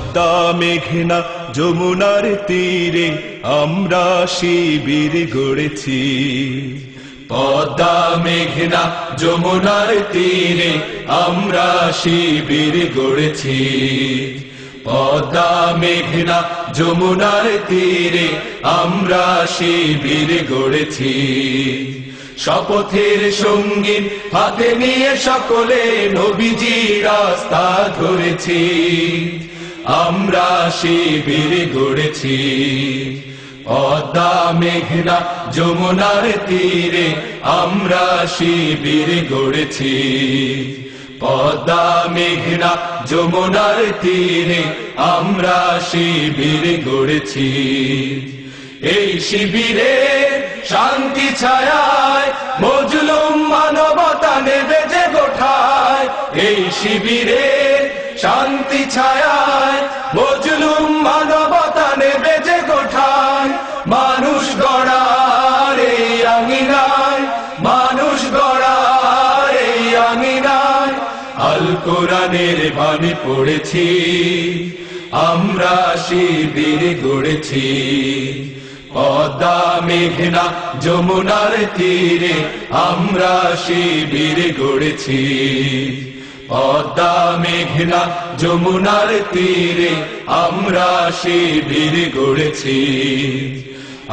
পদ্মা মেঘনা যমুনার তীরে আমরা শিবির গড়েছি। পদ্মা মেঘনা যমুনার তীরে আমরা শিবির গড়েছি। পদ্মা মেঘনা যমুনার তীরে আমরা শিবির গড়েছি। শপথের সঙ্গী হাতে নিয়ে সকলে নবীজি রাস্তা ধরেছি। আমরা শিবির গড়েছি। পদ্মা মেঘনা যমুনার তীরে আমরা শিবির গড়েছি। পদ্মা মেঘনা যমুনার তীরে আমরা শিবির গড়েছি। এই শিবিরে শান্তি ছায়ায় মজলুম মানবতা নেবে যে গোঠায়। এই শিবিরে শান্তি ছায়ায় মজলুম মানবতা নেবে যে গোঠায়। মানুষ গড়ার এই আঙিনায়, মানুষ গড়ার এই আঙিনায় আল কোরআনের বাণী পড়েছি। আমরা শিবির গড়েছি। পদ্মা মেঘনা যমুনার তীরে আমরা শিবির গড়েছি। পদ্মা মেঘনা যমুনার তীরে আমরা শিবির গড়েছি।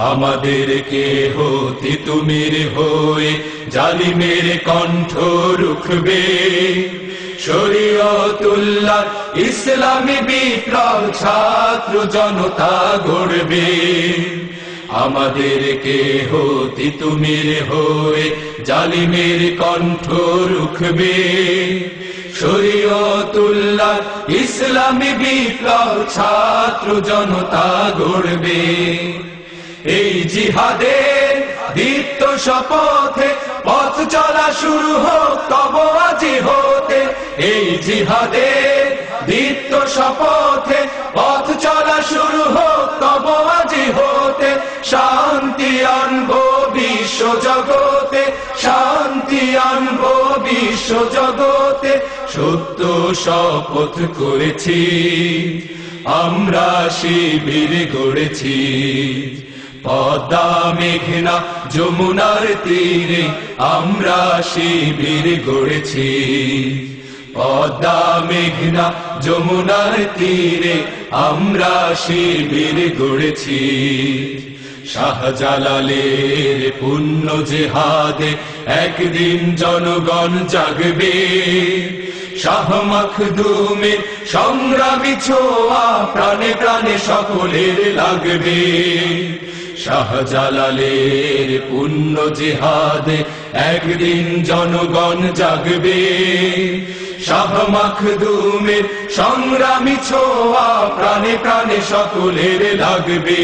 আমাদেরকে হতে তুমির হয়ে জালিমের কণ্ঠ রুখবে। শরীয়তুল্লাহ ইসলামী বিপ্লব ছাত্র জনতা গড়বে। আমাদেরকে হতে তুমির হয়ে জালিমের কণ্ঠ রুখবে। শরীয়তুল্লাহ ইসলামী বিপ্লব ছাত্র জনতা গড়বে। এই জিহাদের দীপ্ত শপথে পথ চলা শুরু হোক তব আজি হতে। এই জিহাদের দীপ্ত শপথে পথ চলা শুরু হোক তব আজি হতে। শান্তি আনবো বিশ্ব জগতে, শান্তি আনবো বিশ্ব জগতে। সত্য শপথ করেছি, আমরা শিবির গড়েছি। পদ্মা মেঘনা যমুনার তীরে আমরা শিবির গড়েছি। পদ্মা মেঘনা যমুনার তীরে আমরা শিবির গড়েছি। শাহজালালের পুণ্য জেহাদে একদিন জনগণ জাগবে। শাহ মখদুমের সংগ্রামী ছোঁয়া প্রাণে প্রাণে সকলের লাগবে। শাহজালালের পুণ্য জিহাদে একদিন জনগণ জাগবে। শাহ মখদুমের সংগ্রামী ছোঁয়া প্রাণে প্রাণে সকলের লাগবে।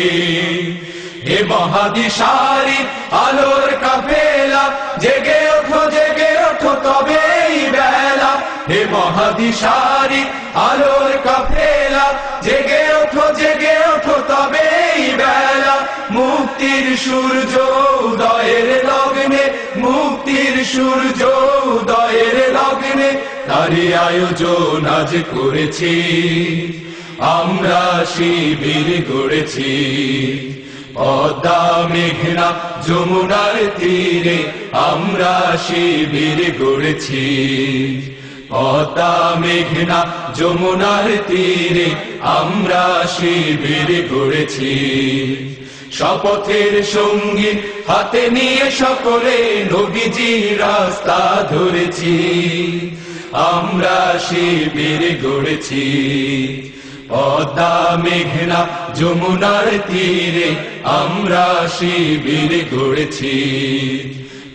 হে মহাদিশারি আলোর কাফেলা জেগে ওঠো, জেগে ওঠো তবেই বেলা। হে মহাদিশারি আলোর কাফেলা জেগে ওঠো, জেগে ওঠো তবেই বেলা। মুক্তির সূর্য উদয়ের লগ্নে, মুক্তির সূর্য উদয়ের লগ্নে তারই আয়োজন আজ করেছি। আমরা শিবির গড়েছি। পদ্মা মেঘনা যমুনার তীরে আমরা শিবির গড়েছি। পদ্মা মেঘনা যমুনার তীরে আমরা শিবির গড়েছি। শপথের সঙ্গী হাতে নিয়ে সকলে নবীজি রাস্তা ধরেছি। আমরা শিবির গড়েছি। পদ্মা মেঘনা যমুনার তীরে আমরা শিবির গড়েছি।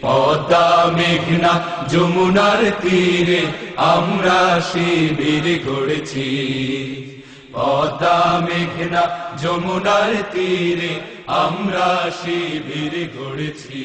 পদ্মা মেঘনা যমুনার তীরে আমরা শিবির গড়েছি। পদ্মা মেঘনা যমুনার তীরে আমরা শিবির গড়েছি।